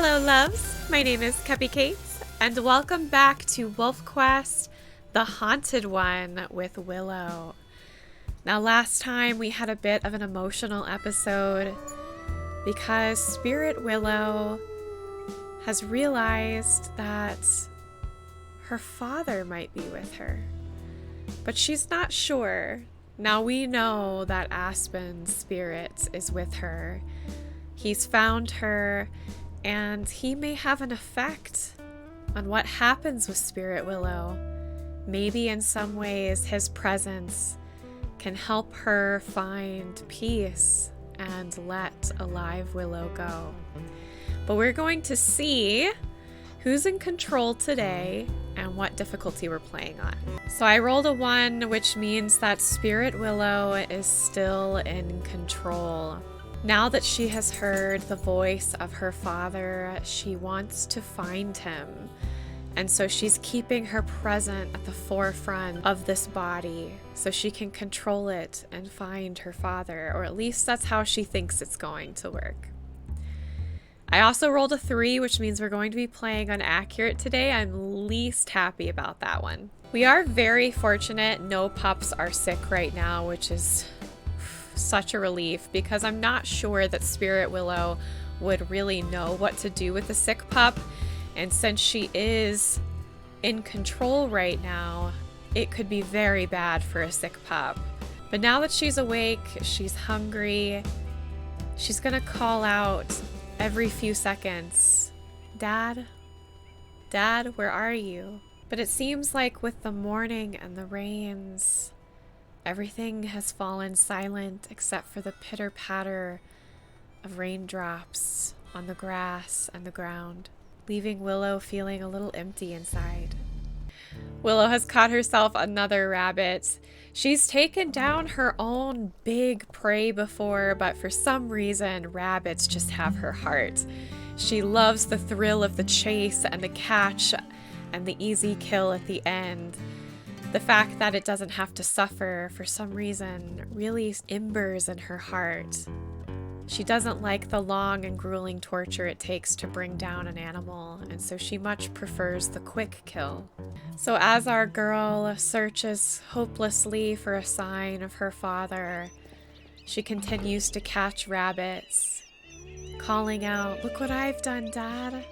Hello loves, my name is Cupicate, and welcome back to WolfQuest, the Haunted One with Willow. Now last time we had a bit of an emotional episode because Spirit Willow has realized that her father might be with her, but she's not sure. Now we know that Aspen's spirit is with her. He's found her, and he may have an effect on what happens with Spirit Willow. Maybe in some ways his presence can help her find peace and let a live Willow go. But we're going to see who's in control today and what difficulty we're playing on. So I rolled a 1, which means that Spirit Willow is still in control. Now that she has heard the voice of her father, she wants to find him. And so she's keeping her present at the forefront of this body so she can control it and find her father, or at least that's how she thinks it's going to work. I also rolled a 3, which means we're going to be playing on accurate today. I'm least happy about that one. We are very fortunate no pups are sick right now, which is such a relief, because I'm not sure that Spirit Willow would really know what to do with a sick pup, and since she is in control right now, it could be very bad for a sick pup. But now that she's awake, she's hungry, she's gonna call out every few seconds, "Dad? Dad, where are you?" But it seems like with the morning and the rains, everything has fallen silent except for the pitter-patter of raindrops on the grass and the ground, leaving Willow feeling a little empty inside. Willow has caught herself another rabbit. She's taken down her own big prey before, but for some reason, rabbits just have her heart. She loves the thrill of the chase and the catch and the easy kill at the end. The fact that it doesn't have to suffer, for some reason, really embers in her heart. She doesn't like the long and grueling torture it takes to bring down an animal, and so she much prefers the quick kill. So as our girl searches hopelessly for a sign of her father, she continues to catch rabbits, calling out, "Look what I've done, Dad."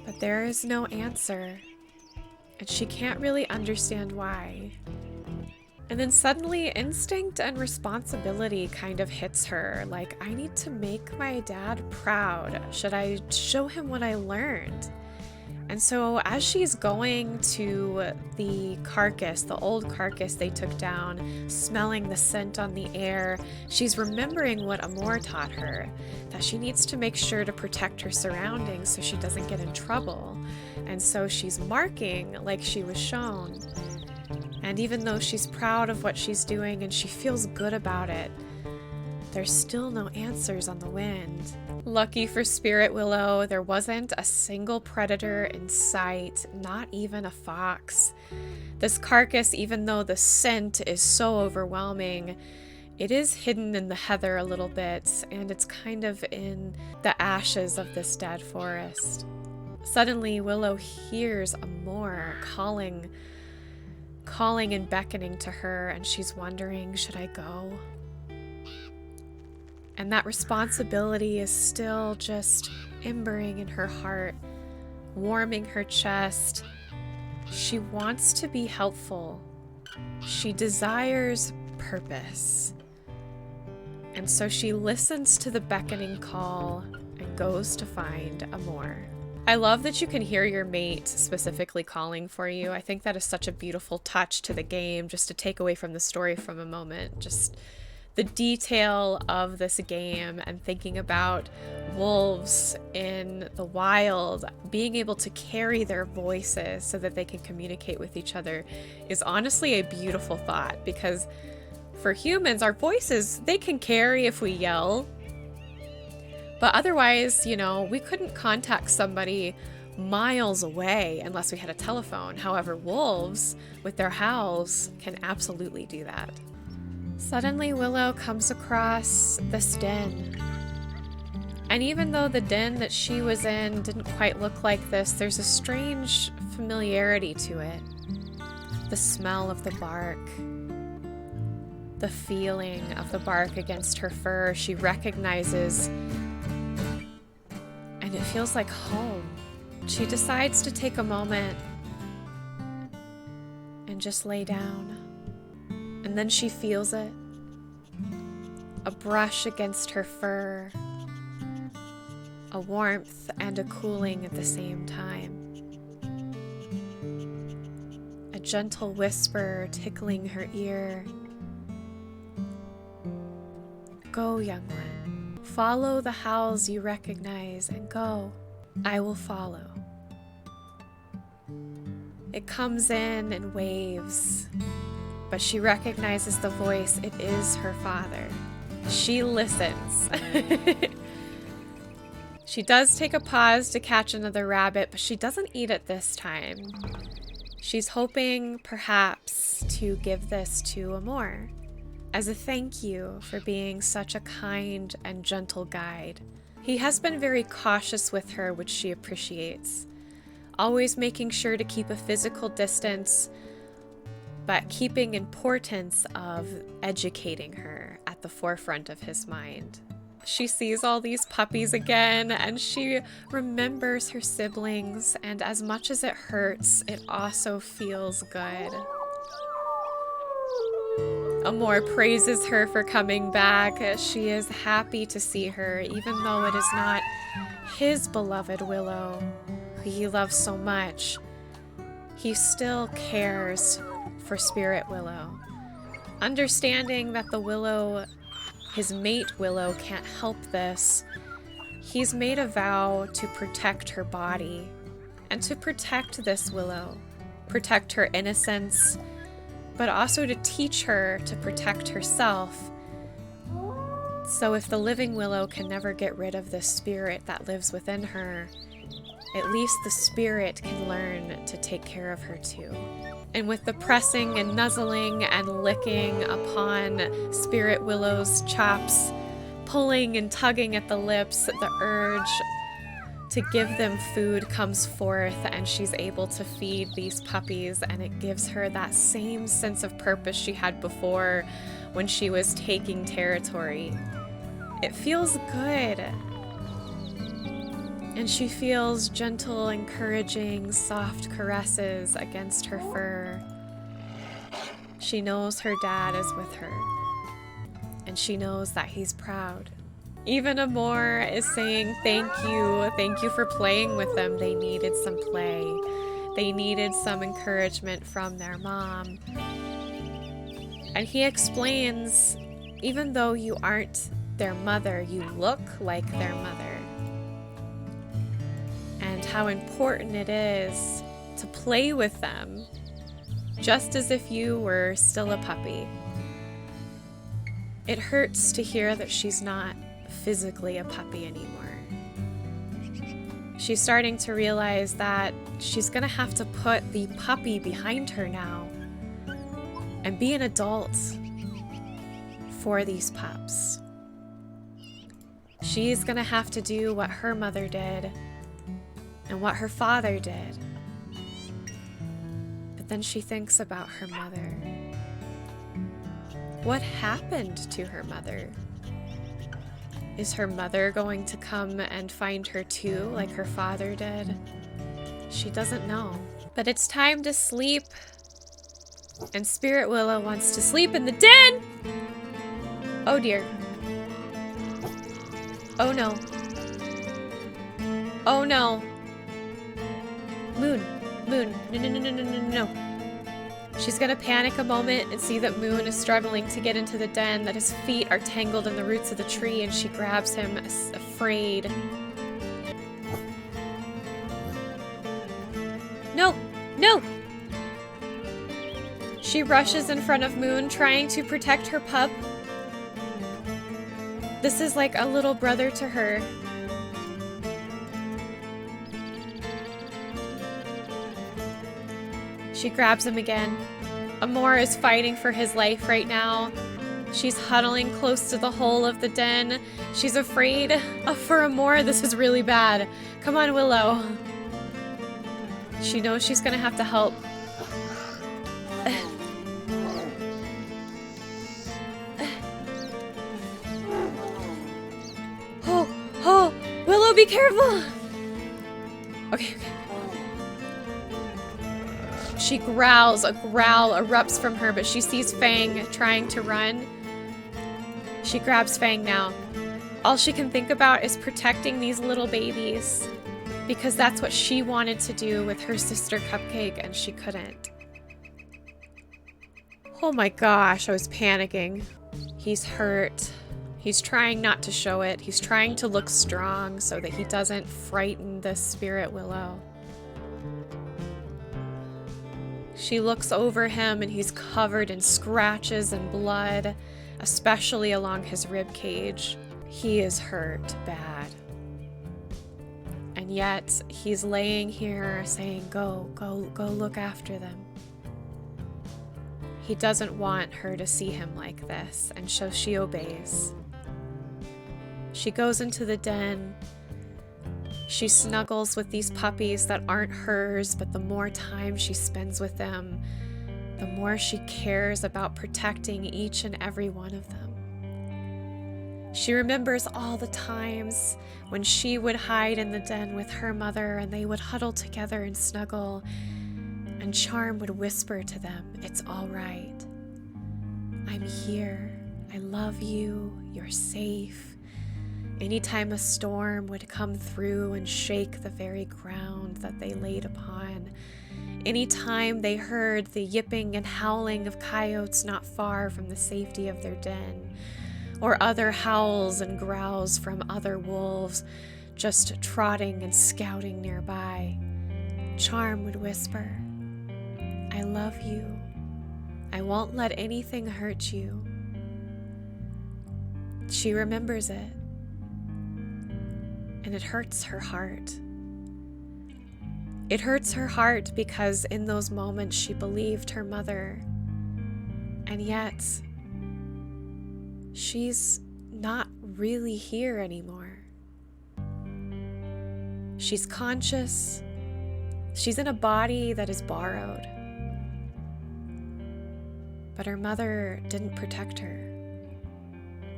But there is no answer, and she can't really understand why. And then suddenly instinct and responsibility kind of hits her, like, I need to make my dad proud. Should I show him what I learned? And so as she's going to the carcass, the old carcass they took down, smelling the scent on the air, she's remembering what Amore taught her, that she needs to make sure to protect her surroundings so she doesn't get in trouble. And so she's marking like she was shown. And even though she's proud of what she's doing and she feels good about it, there's still no answers on the wind. Lucky for Spirit Willow, there wasn't a single predator in sight, not even a fox. This carcass, even though the scent is so overwhelming, it is hidden in the heather a little bit, and it's kind of in the ashes of this dead forest. Suddenly, Willow hears Amore calling and beckoning to her, and she's wondering, should I go? And that responsibility is still just embering in her heart, warming her chest. She wants to be helpful. She desires purpose. And so she listens to the beckoning call and goes to find Amore. I love that you can hear your mate specifically calling for you. I think that is such a beautiful touch to the game, just to take away from the story from a moment. Just the detail of this game and thinking about wolves in the wild being able to carry their voices so that they can communicate with each other is honestly a beautiful thought, because for humans, our voices, they can carry if we yell. But otherwise, we couldn't contact somebody miles away unless we had a telephone. However, wolves, with their howls, can absolutely do that. Suddenly, Willow comes across this den. And even though the den that she was in didn't quite look like this, there's a strange familiarity to it. The smell of the bark, the feeling of the bark against her fur, she recognizes, and it feels like home. She decides to take a moment and just lay down. And then she feels it. A brush against her fur. A warmth and a cooling at the same time. A gentle whisper tickling her ear. Go, young one. Follow the howls you recognize and go. I will follow. It comes in waves, but she recognizes the voice. It is her father. She listens. She does take a pause to catch another rabbit, but she doesn't eat it this time. She's hoping, perhaps, to give this to Amore as a thank you for being such a kind and gentle guide. He has been very cautious with her, which she appreciates, always making sure to keep a physical distance, but keeping importance of educating her at the forefront of his mind. She sees all these puppies again, and she remembers her siblings, and as much as it hurts, it also feels good. Amore praises her for coming back. She is happy to see her, even though it is not his beloved Willow, who he loves so much. He still cares for Spirit Willow, understanding that the Willow, his mate Willow, can't help this. He's made a vow to protect her body and to protect this Willow, protect her innocence, but also to teach her to protect herself. So if the living Willow can never get rid of the spirit that lives within her, at least the spirit can learn to take care of her too. And with the pressing and nuzzling and licking upon Spirit Willow's chops, pulling and tugging at the lips, the urge to give them food comes forth, and she's able to feed these puppies, and it gives her that same sense of purpose she had before when she was taking territory. It feels good. And she feels gentle, encouraging, soft caresses against her fur. She knows her dad is with her, and she knows that he's proud. Even Amore is saying thank you for playing with them. They needed some play. They needed some encouragement from their mom. And he explains, even though you aren't their mother, you look like their mother. And how important it is to play with them, just as if you were still a puppy. It hurts to hear that she's not physically a puppy anymore. She's starting to realize that she's gonna have to put the puppy behind her now and be an adult for these pups. She's gonna have to do what her mother did and what her father did. But then she thinks about her mother. What happened to her mother? Is her mother going to come and find her too, like her father did? She doesn't know. But it's time to sleep. And Spirit Willow wants to sleep in the den! Oh dear. Oh no. Oh no. Moon. No. She's gonna panic a moment and see that Moon is struggling to get into the den, that his feet are tangled in the roots of the tree, and she grabs him, afraid. No! No! She rushes in front of Moon, trying to protect her pup. This is like a little brother to her. She grabs him again. Amore is fighting for his life right now. She's huddling close to the hole of the den. She's afraid for Amore. This is really bad. Come on, Willow. She knows she's gonna have to help. Oh, Willow, be careful! Okay. She growls. A growl erupts from her, but she sees Fang trying to run. She grabs Fang now. All she can think about is protecting these little babies, because that's what she wanted to do with her sister Cupcake, and she couldn't. Oh my gosh, I was panicking. He's hurt. He's trying not to show it. He's trying to look strong so that he doesn't frighten the spirit Willow. She looks over him and he's covered in scratches and blood, especially along his rib cage. He is hurt bad. And yet he's laying here saying, go look after them. He doesn't want her to see him like this, and so she obeys. She goes into the den. She snuggles with these puppies that aren't hers, but the more time she spends with them, the more she cares about protecting each and every one of them. She remembers all the times when she would hide in the den with her mother and they would huddle together and snuggle, and Charm would whisper to them, "It's all right. I'm here. I love you. You're safe." Anytime a storm would come through and shake the very ground that they laid upon, anytime they heard the yipping and howling of coyotes not far from the safety of their den, or other howls and growls from other wolves just trotting and scouting nearby, Charm would whisper, "I love you. I won't let anything hurt you." She remembers it. And it hurts her heart. It hurts her heart because in those moments she believed her mother. And yet, she's not really here anymore. She's conscious. She's in a body that is borrowed. But her mother didn't protect her.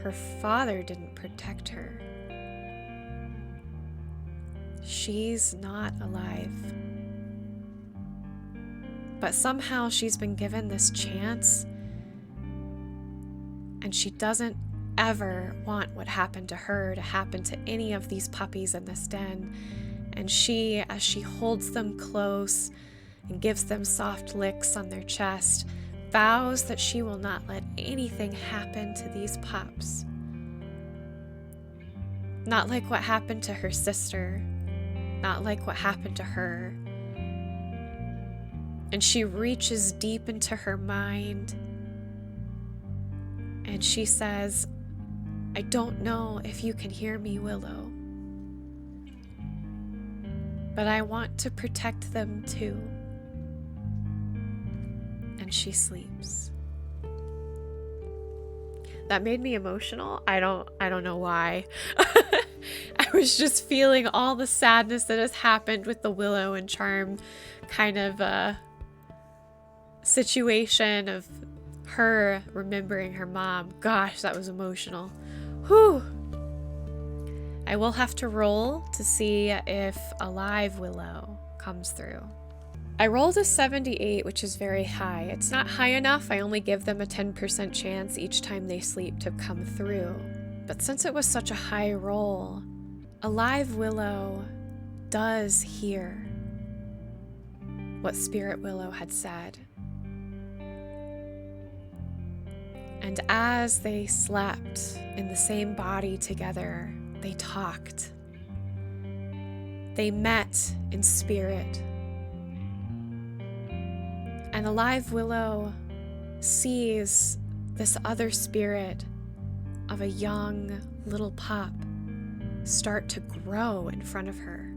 Her father didn't protect her. She's not alive. But somehow she's been given this chance, and she doesn't ever want what happened to her to happen to any of these puppies in this den. And she, as she holds them close and gives them soft licks on their chest, vows that she will not let anything happen to these pups. Not like what happened to her sister. Not like what happened to her. And she reaches deep into her mind and she says, "I don't know if you can hear me, Willow, but I want to protect them too." And she sleeps. That made me emotional. I don't know why. I was just feeling all the sadness that has happened with the Willow and Charm kind of situation of her remembering her mom. Gosh, that was emotional. Whew. I will have to roll to see if a live Willow comes through. I rolled a 78, which is very high. It's not high enough. I only give them a 10% chance each time they sleep to come through. But since it was such a high roll, a live Willow does hear what Spirit Willow had said. And as they slept in the same body together, they talked. They met in spirit. And the live Willow sees this other spirit of a young little pup start to grow in front of her.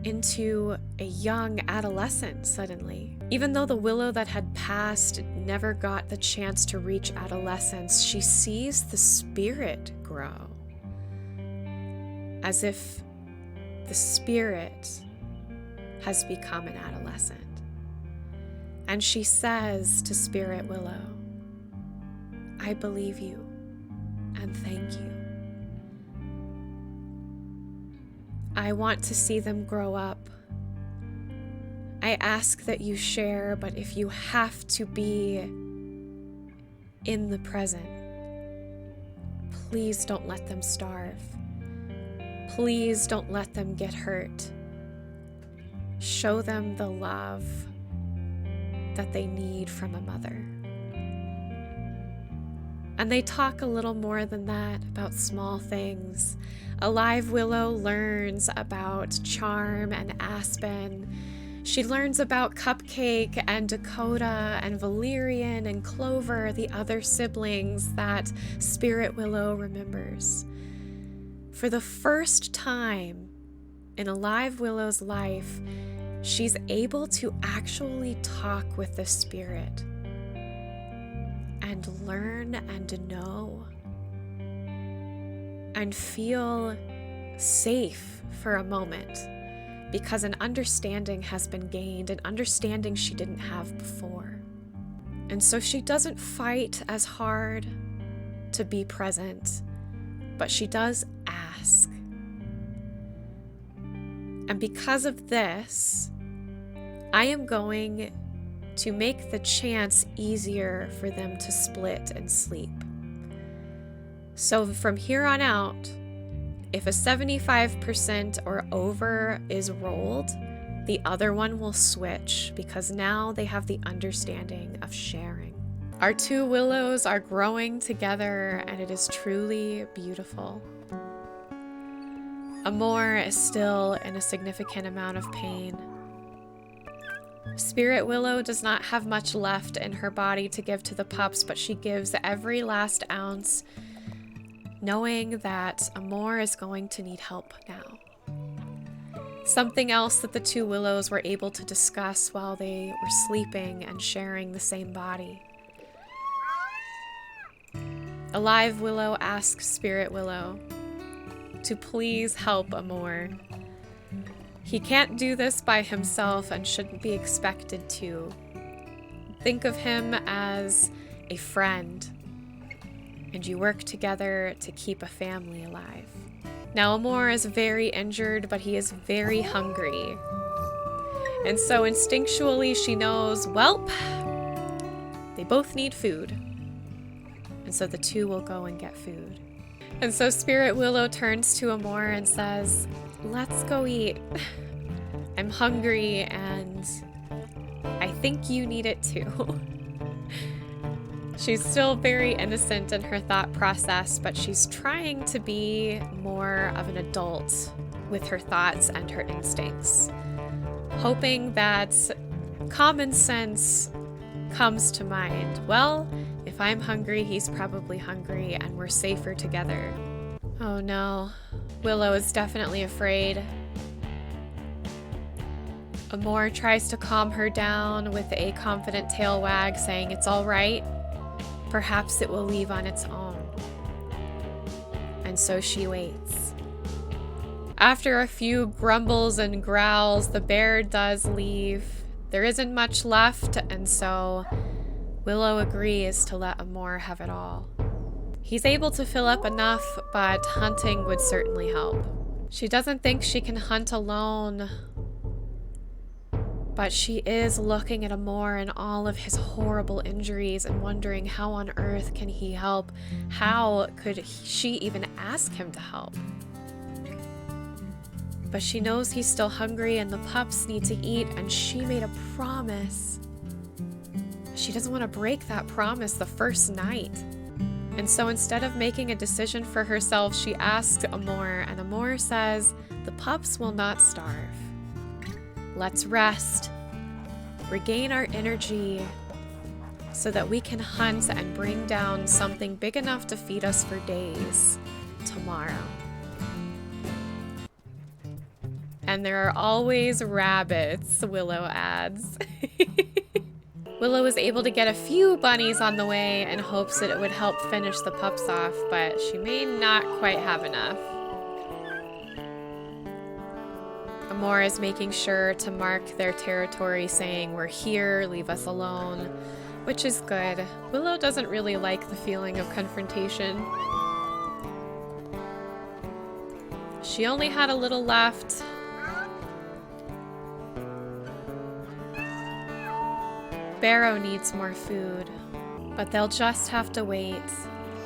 into a young adolescent suddenly. Even though the Willow that had passed never got the chance to reach adolescence, she sees the spirit grow. As if the spirit has become an adolescent. And she says to Spirit Willow, I believe you and thank you. I want to see them grow up. I ask that you share, but if you have to be in the present, please don't let them starve. Please don't let them get hurt. Show them the love that they need from a mother. And they talk a little more than that about small things. A live Willow learns about Charm and Aspen. She learns about Cupcake and Dakota and Valerian and Clover, the other siblings that Spirit Willow remembers. For the first time in a live Willow's life, she's able to actually talk with the spirit and learn and know and feel safe for a moment because an understanding has been gained, an understanding she didn't have before. And so she doesn't fight as hard to be present, but she does ask. And because of this, I am going to make the chance easier for them to split and sleep. So from here on out, if a 75% or over is rolled, the other one will switch because now they have the understanding of sharing. Our two Willows are growing together and it is truly beautiful. Amore is still in a significant amount of pain. Spirit Willow does not have much left in her body to give to the pups, but she gives every last ounce, knowing that Amore is going to need help now. Something else that the two Willows were able to discuss while they were sleeping and sharing the same body. A live Willow asks Spirit Willow to please help Amore. He can't do this by himself and shouldn't be expected to. Think of him as a friend, and you work together to keep a family alive. Now, Amore is very injured, but he is very hungry. And so instinctually she knows, welp, they both need food. And so the two will go and get food. And so Spirit Willow turns to Amore and says, let's go eat. I'm hungry and I think you need it too. She's still very innocent in her thought process, but she's trying to be more of an adult with her thoughts and her instincts, hoping that common sense comes to mind. Well, if I'm hungry, he's probably hungry, and we're safer together. Oh no, Willow is definitely afraid. Amore tries to calm her down with a confident tail wag, saying it's all right. Perhaps it will leave on its own. And so she waits. After a few grumbles and growls, the bear does leave. There isn't much left, and so Willow agrees to let Amore have it all. He's able to fill up enough, but hunting would certainly help. She doesn't think she can hunt alone, but she is looking at Amore and all of his horrible injuries and wondering how on earth can he help? How could she even ask him to help? But she knows he's still hungry and the pups need to eat, and she made a promise. She doesn't want to break that promise the first night. And so instead of making a decision for herself, she asks Amore, and Amore says, the pups will not starve. Let's rest, regain our energy, so that we can hunt and bring down something big enough to feed us for days tomorrow. And there are always rabbits, Willow adds. Willow was able to get a few bunnies on the way in hopes that it would help finish the pups off, but she may not quite have enough. Amore is making sure to mark their territory, saying, "We're here, leave us alone," which is good. Willow doesn't really like the feeling of confrontation. She only had a little left. Barrow needs more food, but they'll just have to wait.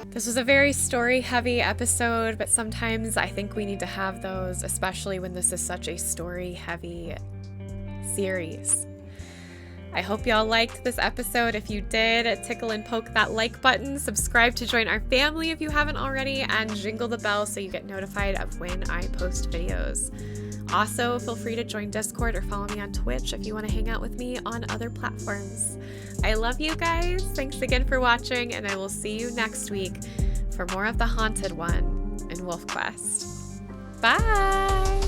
This was a very story-heavy episode, but sometimes I think we need to have those, especially when this is such a story-heavy series. I hope y'all liked this episode. If you did, tickle and poke that like button, subscribe to join our family if you haven't already, and jingle the bell so you get notified of when I post videos. Also, feel free to join Discord or follow me on Twitch if you want to hang out with me on other platforms. I love you guys. Thanks again for watching, and I will see you next week for more of the Haunted One in WolfQuest. Bye!